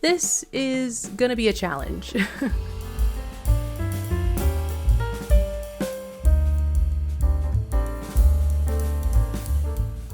This is gonna be a challenge.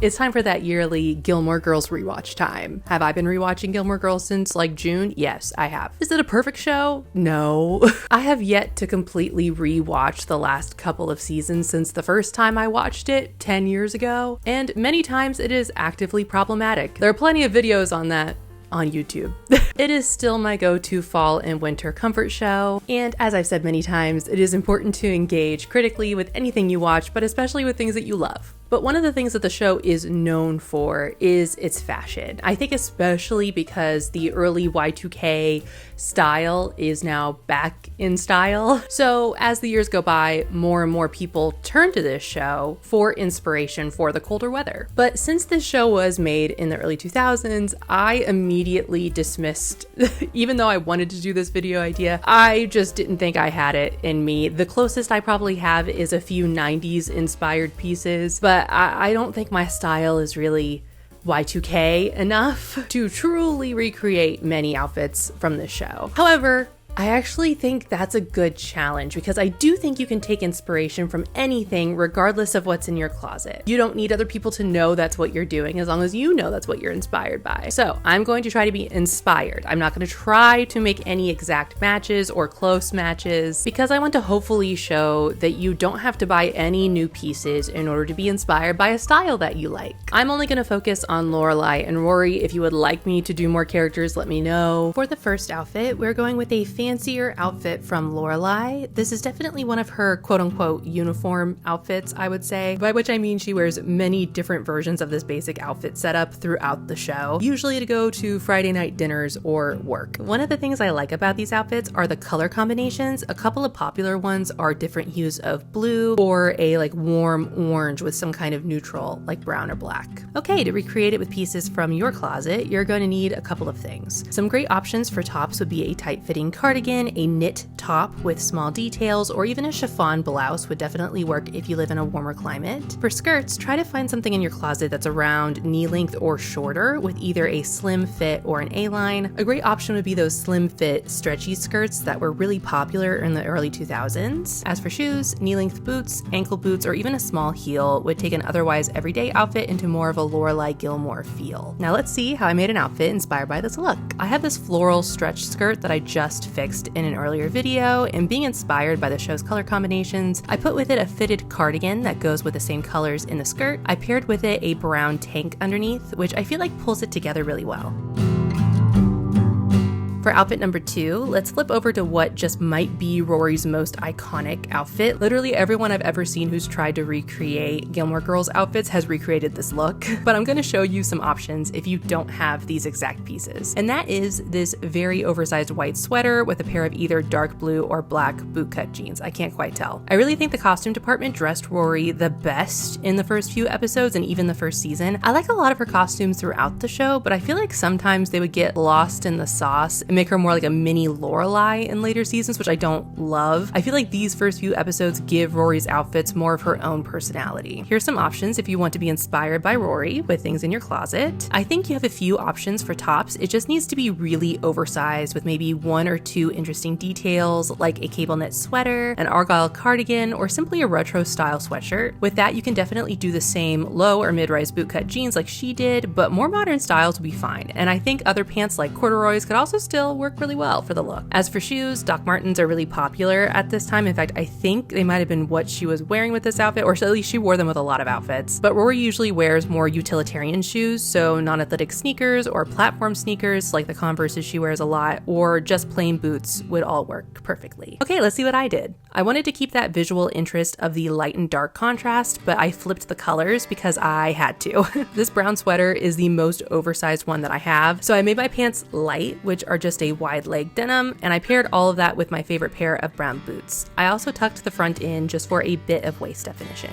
It's time for that yearly Gilmore Girls rewatch time. Have I been rewatching Gilmore Girls since like June? Yes, I have. Is it a perfect show? No. I have yet to completely rewatch the last couple of seasons since the first time I watched it 10 years ago, and many times it is actively problematic. There are plenty of videos on that on YouTube. It is still my go-to fall and winter comfort show, and as I've said many times, it is important to engage critically with anything you watch, but especially with things that you love. But one of the things that the show is known for is its fashion. I think especially because the early Y2K style is now back in style. So as the years go by, more and more people turn to this show for inspiration for the colder weather. But since this show was made in the early 2000s, I immediately dismissed, even though I wanted to do this video idea, I just didn't think I had it in me. The closest I probably have is a few 90s inspired pieces, but I don't think my style is really Y2K enough to truly recreate many outfits from this show. However, I actually think that's a good challenge because I do think you can take inspiration from anything regardless of what's in your closet. You don't need other people to know that's what you're doing as long as you know that's what you're inspired by. So I'm going to try to be inspired. I'm not going to try to make any exact matches or close matches because I want to hopefully show that you don't have to buy any new pieces in order to be inspired by a style that you like. I'm only going to focus on Lorelai and Rory. If you would like me to do more characters, let me know. For the first outfit, we're going with a fancier outfit from Lorelai. This is definitely one of her quote-unquote uniform outfits, I would say, by which I mean she wears many different versions of this basic outfit setup throughout the show, usually to go to Friday night dinners or work. One of the things I like about these outfits are the color combinations. A couple of popular ones are different hues of blue or a like warm orange with some kind of neutral like brown or black. Okay, to recreate it with pieces from your closet, you're going to need a couple of things. Some great options for tops would be a tight-fitting cardigan, a knit top with small details, or even a chiffon blouse would definitely work if you live in a warmer climate. For skirts, try to find something in your closet that's around knee length or shorter with either a slim fit or an A-line. A great option would be those slim fit stretchy skirts that were really popular in the early 2000s. As for shoes, knee length boots, ankle boots, or even a small heel would take an otherwise everyday outfit into more of a Lorelai Gilmore feel. Now let's see how I made an outfit inspired by this look. I have this floral stretch skirt that I just fixed in an earlier video, and being inspired by the show's color combinations, I put with it a fitted cardigan that goes with the same colors in the skirt. I paired with it a brown tank underneath, which I feel like pulls it together really well. For outfit number 2, let's flip over to what just might be Rory's most iconic outfit. Literally everyone I've ever seen who's tried to recreate Gilmore Girls outfits has recreated this look, but I'm going to show you some options if you don't have these exact pieces. And that is this very oversized white sweater with a pair of either dark blue or black bootcut jeans. I can't quite tell. I really think the costume department dressed Rory the best in the first few episodes and even the first season. I like a lot of her costumes throughout the show, but I feel like sometimes they would get lost in the sauce and make her more like a mini Lorelai in later seasons, which I don't love. I feel like these first few episodes give Rory's outfits more of her own personality. Here's some options if you want to be inspired by Rory with things in your closet. I think you have a few options for tops. It just needs to be really oversized with maybe 1 or 2 interesting details like a cable knit sweater, an argyle cardigan, or simply a retro style sweatshirt. With that, you can definitely do the same low or mid-rise bootcut jeans like she did, but more modern styles will be fine. And I think other pants like corduroys could also still work really well for the look. As for shoes, Doc Martens are really popular at this time. In fact, I think they might have been what she was wearing with this outfit, or at least she wore them with a lot of outfits. But Rory usually wears more utilitarian shoes, so non-athletic sneakers or platform sneakers like the Converses she wears a lot, or just plain boots would all work perfectly. Okay, let's see what I did. I wanted to keep that visual interest of the light and dark contrast, but I flipped the colors because I had to. This brown sweater is the most oversized one that I have, so I made my pants light, which are just a wide leg denim, and I paired all of that with my favorite pair of brown boots. I also tucked the front in just for a bit of waist definition.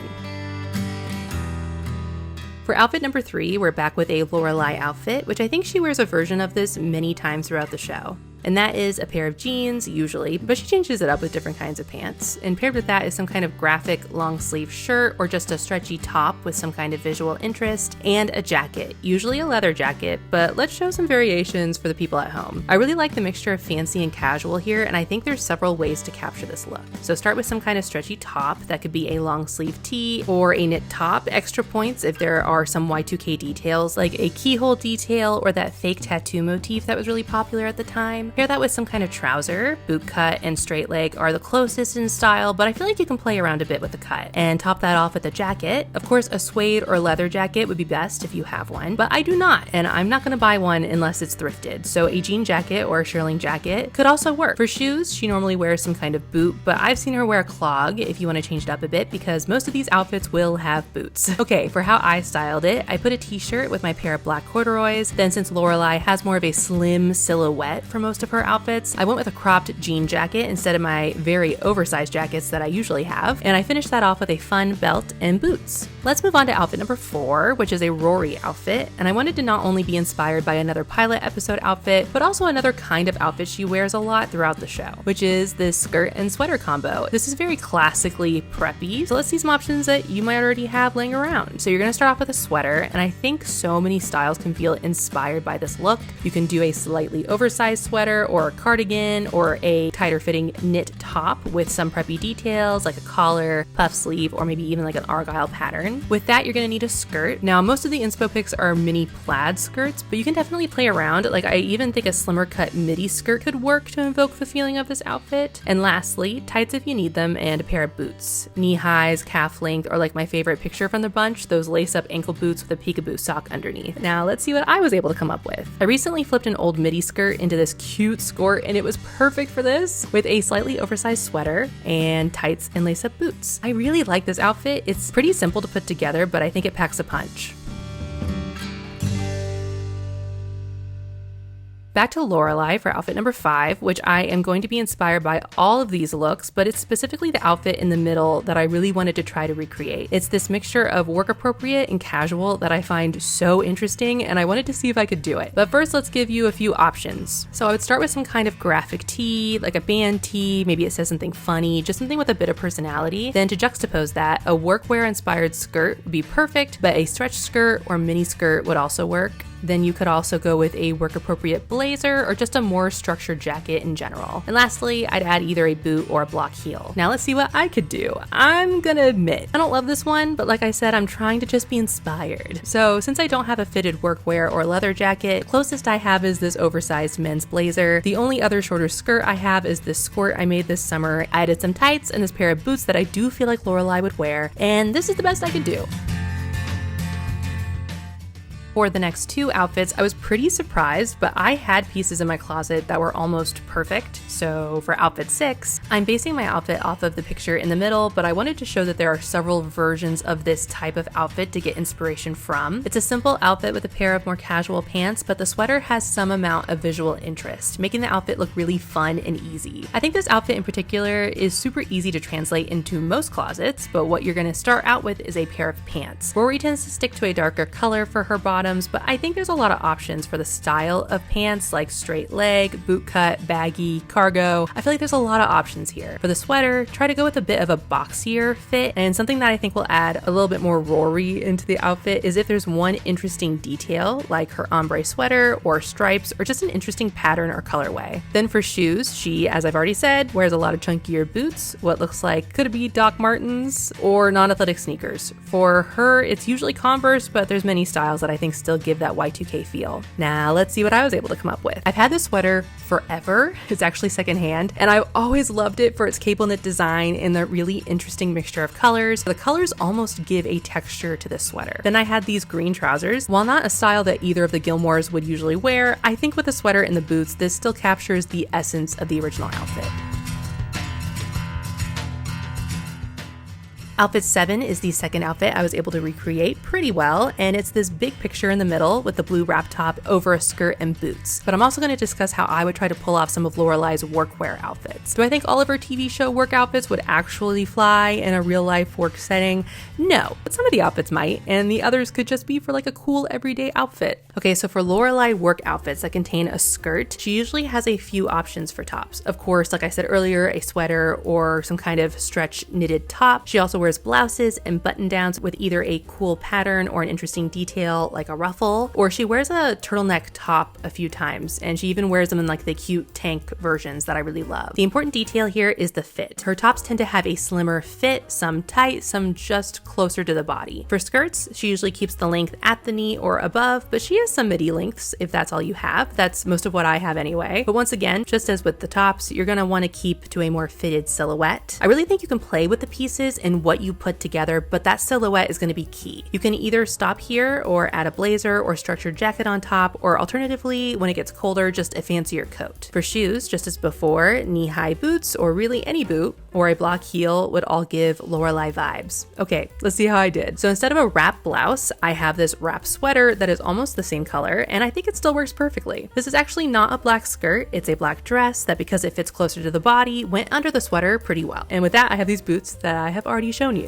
For outfit number 3, we're back with a Lorelai outfit, which I think she wears a version of this many times throughout the show. And that is a pair of jeans, usually, but she changes it up with different kinds of pants. And paired with that is some kind of graphic long sleeve shirt or just a stretchy top with some kind of visual interest, and a jacket, usually a leather jacket, but let's show some variations for the people at home. I really like the mixture of fancy and casual here, and I think there's several ways to capture this look. So start with some kind of stretchy top. That could be a long sleeve tee or a knit top. Extra points if there are some Y2K details, like a keyhole detail or that fake tattoo motif that was really popular at the time. Pair that with some kind of trouser. Boot cut and straight leg are the closest in style, but I feel like you can play around a bit with the cut. And top that off with a jacket. Of course, a suede or leather jacket would be best if you have one, but I do not, and I'm not going to buy one unless it's thrifted. So a jean jacket or a shearling jacket could also work. For shoes, she normally wears some kind of boot, but I've seen her wear a clog if you want to change it up a bit, because most of these outfits will have boots. Okay, for how I styled it, I put a t-shirt with my pair of black corduroys. Then since Lorelai has more of a slim silhouette for most of her outfits, I went with a cropped jean jacket instead of my very oversized jackets that I usually have, and I finished that off with a fun belt and boots. Let's move on to outfit number 4, which is a Rory outfit, and I wanted to not only be inspired by another pilot episode outfit, but also another kind of outfit she wears a lot throughout the show, which is this skirt and sweater combo. This is very classically preppy, so let's see some options that you might already have laying around. So you're gonna start off with a sweater, and I think so many styles can feel inspired by this look. You can do a slightly oversized sweater or a cardigan or a tighter fitting knit top with some preppy details like a collar, puff sleeve, or maybe even like an argyle pattern. With that, you're gonna need a skirt. Now, most of the inspo pics are mini plaid skirts, but you can definitely play around. Like, I even think a slimmer cut midi skirt could work to invoke the feeling of this outfit. And lastly, tights if you need them, and a pair of boots. Knee highs, calf length, or like my favorite picture from the bunch, those lace up ankle boots with a peekaboo sock underneath. Now, let's see what I was able to come up with. I recently flipped an old midi skirt into this cute skirt, and it was perfect for this, with a slightly oversized sweater and tights and lace up boots. I really like this outfit. It's pretty simple to put together, but I think it packs a punch. Back to Lorelai for outfit number 5, which I am going to be inspired by all of these looks, but it's specifically the outfit in the middle that I really wanted to try to recreate. It's this mixture of work appropriate and casual that I find so interesting, and I wanted to see if I could do it. But first, let's give you a few options. So I would start with some kind of graphic tee, like a band tee, maybe it says something funny, just something with a bit of personality. Then to juxtapose that, a workwear inspired skirt would be perfect, but a stretch skirt or mini skirt would also work. Then you could also go with a work-appropriate blazer or just a more structured jacket in general. And lastly, I'd add either a boot or a block heel. Now let's see what I could do. I'm gonna admit, I don't love this one, but like I said, I'm trying to just be inspired. So since I don't have a fitted workwear or leather jacket, the closest I have is this oversized men's blazer. The only other shorter skirt I have is this skirt I made this summer. I added some tights and this pair of boots that I do feel like Lorelai would wear, and this is the best I could do. For the next 2 outfits, I was pretty surprised, but I had pieces in my closet that were almost perfect. So for outfit 6, I'm basing my outfit off of the picture in the middle, but I wanted to show that there are several versions of this type of outfit to get inspiration from. It's a simple outfit with a pair of more casual pants, but the sweater has some amount of visual interest, making the outfit look really fun and easy. I think this outfit in particular is super easy to translate into most closets, but what you're gonna start out with is a pair of pants. Rory tends to stick to a darker color for her bottom, but I think there's a lot of options for the style of pants, like straight leg, boot cut, baggy, cargo. I feel like there's a lot of options here. For the sweater, try to go with a bit of a boxier fit, and something that I think will add a little bit more Rory into the outfit is if there's one interesting detail, like her ombre sweater or stripes, or just an interesting pattern or colorway. Then for shoes, she, as I've already said, wears a lot of chunkier boots, what looks like could be Doc Martens or non-athletic sneakers. For her, it's usually Converse, but there's many styles that I think still give that Y2K feel. Now let's see what I was able to come up with. I've had this sweater forever. It's actually secondhand, and I've always loved it for its cable knit design and the really interesting mixture of colors. The colors almost give a texture to this sweater. Then I had these green trousers. While not a style that either of the Gilmores would usually wear, I think with the sweater and the boots, this still captures the essence of the original outfit. Outfit 7 is the second outfit I was able to recreate pretty well, and it's this big picture in the middle with the blue wrap top over a skirt and boots. But I'm also going to discuss how I would try to pull off some of Lorelai's workwear outfits. Do I think all of her TV show work outfits would actually fly in a real life work setting? No, but some of the outfits might, and the others could just be for like a cool everyday outfit. Okay, so for Lorelai work outfits that contain a skirt, she usually has a few options for tops. Of course, like I said earlier, a sweater or some kind of stretch knitted top. She also wears blouses and button downs with either a cool pattern or an interesting detail like a ruffle, or she wears a turtleneck top a few times, and she even wears them in like the cute tank versions that I really love. The important detail here is the fit. Her tops tend to have a slimmer fit, some tight, some just closer to the body. For skirts, she usually keeps the length at the knee or above, but she has some midi lengths if that's all you have. That's most of what I have anyway. But once again, just as with the tops, you're gonna want to keep to a more fitted silhouette. I really think you can play with the pieces and what you put together, but that silhouette is going to be key. You can either stop here or add a blazer or structured jacket on top, or alternatively, when it gets colder, just a fancier coat. For shoes, just as before, knee-high boots or really any boot or a block heel would all give Lorelai vibes. Okay, let's see how I did. So instead of a wrap blouse, I have this wrap sweater that is almost the same color, and I think it still works perfectly. This is actually not a black skirt, it's a black dress that, because it fits closer to the body, went under the sweater pretty well. And with that, I have these boots that I have already shown you.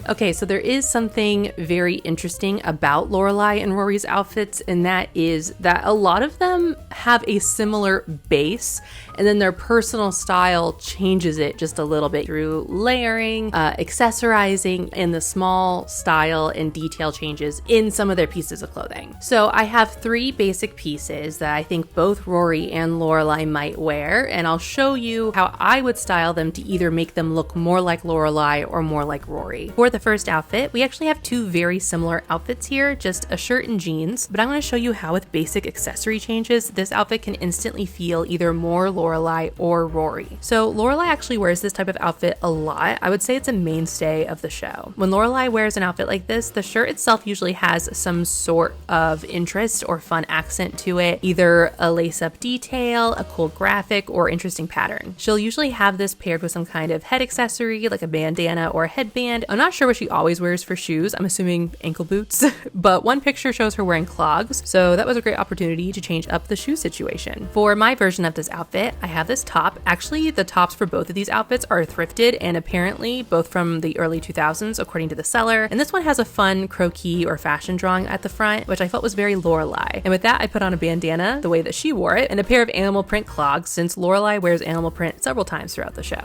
Okay, so there is something very interesting about Lorelai and Rory's outfits, and that is that a lot of them have a similar base, and then their personal style changes it just a little bit through layering, accessorizing, and the small style and detail changes in some of their pieces of clothing. So I have 3 basic pieces that I think both Rory and Lorelai might wear, and I'll show you how I would style them to either make them look more like Lorelai or more like Rory. For the first outfit, we actually have 2 very similar outfits here, just a shirt and jeans, but I'm going to show you how with basic accessory changes, this outfit can instantly feel either more Lorelai or Rory. So Lorelai actually wears this type of outfit a lot. I would say it's a mainstay of the show. When Lorelai wears an outfit like this, the shirt itself usually has some sort of interest or fun accent to it, either a lace-up detail, a cool graphic, or interesting pattern. She'll usually have this paired with some kind of head accessory like a bandana or a headband. I'm not sure what she always wears for shoes. I'm assuming ankle boots, but one picture shows her wearing clogs, so that was a great opportunity to change up the shoe situation. For my version of this outfit, I have this top. Actually, the tops for both of these outfits are thrifted and apparently both from the early 2000s, according to the seller. And this one has a fun croquis or fashion drawing at the front, which I felt was very Lorelai. And with that, I put on a bandana the way that she wore it and a pair of animal print clogs, since Lorelai wears animal print several times throughout the show.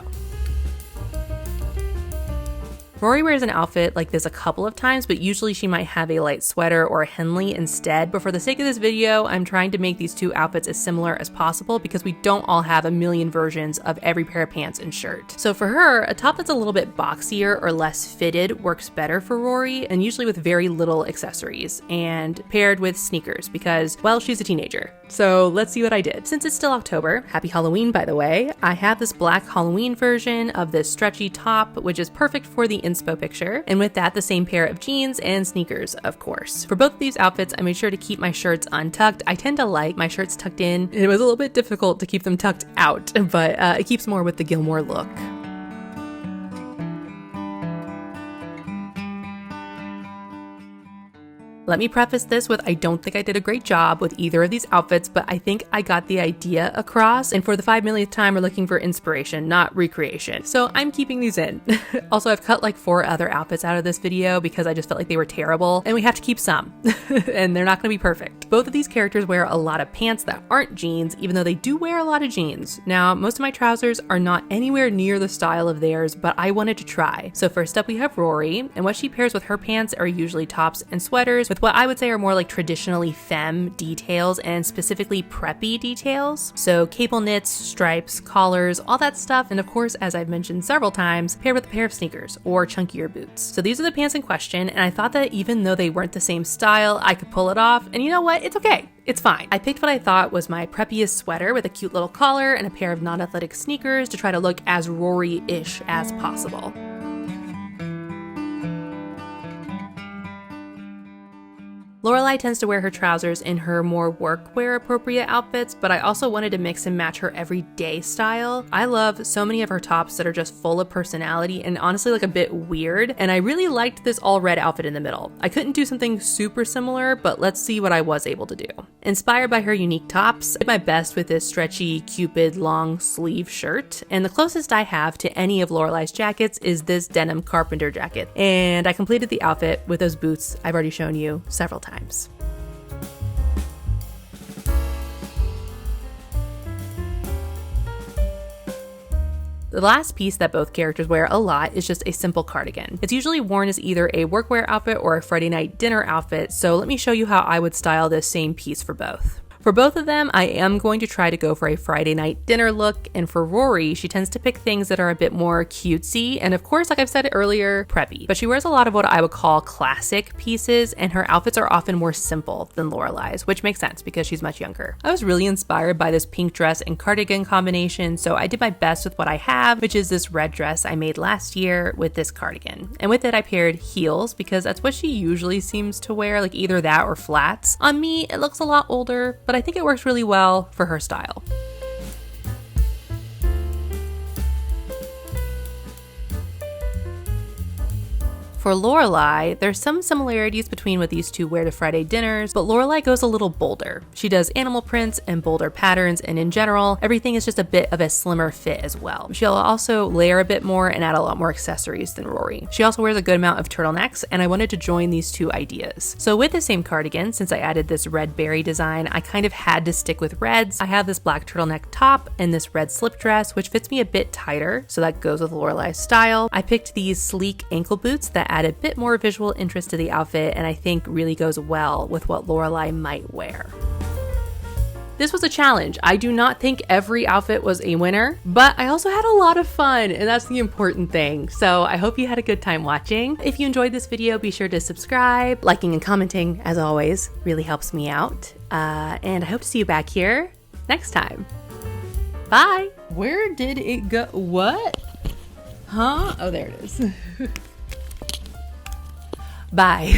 Rory wears an outfit like this a couple of times, but usually she might have a light sweater or a Henley instead. But for the sake of this video, I'm trying to make these 2 outfits as similar as possible because we don't all have a million versions of every pair of pants and shirt. So for her, a top that's a little bit boxier or less fitted works better for Rory, and usually with very little accessories and paired with sneakers because, well, she's a teenager. So let's see what I did. Since it's still October, happy Halloween by the way, I have this black Halloween version of this stretchy top, which is perfect for the inspo picture, and with that, the same pair of jeans and sneakers, of course. For both of these outfits, I made sure to keep my shirts untucked. I tend to like my shirts tucked in. It was a little bit difficult to keep them tucked out, but it keeps more with the Gilmore look. Let me preface this with I don't think I did a great job with either of these outfits, but I think I got the idea across, and for the 5 millionth time, we're looking for inspiration, not recreation. So I'm keeping these in. Also, I've cut like 4 other outfits out of this video because I just felt like they were terrible, and we have to keep some, and they're not gonna be perfect. Both of these characters wear a lot of pants that aren't jeans, even though they do wear a lot of jeans. Now, most of my trousers are not anywhere near the style of theirs, but I wanted to try. So first up, we have Rory, and what she pairs with her pants are usually tops and sweaters with what I would say are more like traditionally femme details and specifically preppy details. So cable knits, stripes, collars, all that stuff. And of course, as I've mentioned several times, paired with a pair of sneakers or chunkier boots. So these are the pants in question. And I thought that even though they weren't the same style, I could pull it off. And you know what? It's okay. It's fine. I picked what I thought was my preppiest sweater with a cute little collar and a pair of non-athletic sneakers to try to look as Rory-ish as possible. Lorelai tends to wear her trousers in her more workwear appropriate outfits, but I also wanted to mix and match her everyday style. I love so many of her tops that are just full of personality and honestly like a bit weird, and I really liked this all red outfit in the middle. I couldn't do something super similar, but let's see what I was able to do. Inspired by her unique tops, I did my best with this stretchy Cupid long sleeve shirt, and the closest I have to any of Lorelai's jackets is this denim carpenter jacket, and I completed the outfit with those boots I've already shown you several times. The last piece that both characters wear a lot is just a simple cardigan. It's usually worn as either a workwear outfit or a Friday night dinner outfit, so let me show you how I would style this same piece for both. For both of them, I am going to try to go for a Friday night dinner look, and for Rory, she tends to pick things that are a bit more cutesy, and of course, like I've said earlier, preppy. But she wears a lot of what I would call classic pieces, and her outfits are often more simple than Lorelai's, which makes sense because she's much younger. I was really inspired by this pink dress and cardigan combination, so I did my best with what I have, which is this red dress I made last year with this cardigan. And with it, I paired heels because that's what she usually seems to wear, like either that or flats. On me, it looks a lot older, but I think it works really well for her style. For Lorelai, there's some similarities between what these two wear to Friday dinners, but Lorelai goes a little bolder. She does animal prints and bolder patterns, and in general, everything is just a bit of a slimmer fit as well. She'll also layer a bit more and add a lot more accessories than Rory. She also wears a good amount of turtlenecks, and I wanted to join these two ideas. So with the same cardigan, since I added this red berry design, I kind of had to stick with reds. I have this black turtleneck top and this red slip dress, which fits me a bit tighter, so that goes with Lorelai's style. I picked these sleek ankle boots that add a bit more visual interest to the outfit, and I think really goes well with what Lorelai might wear. This was a challenge. I do not think every outfit was a winner, but I also had a lot of fun, and that's the important thing. So I hope you had a good time watching. If you enjoyed this video, be sure to subscribe. Liking and commenting, as always, really helps me out. And I hope to see you back here next time. Bye. Where did it go? What? Huh? Oh, there it is. Bye.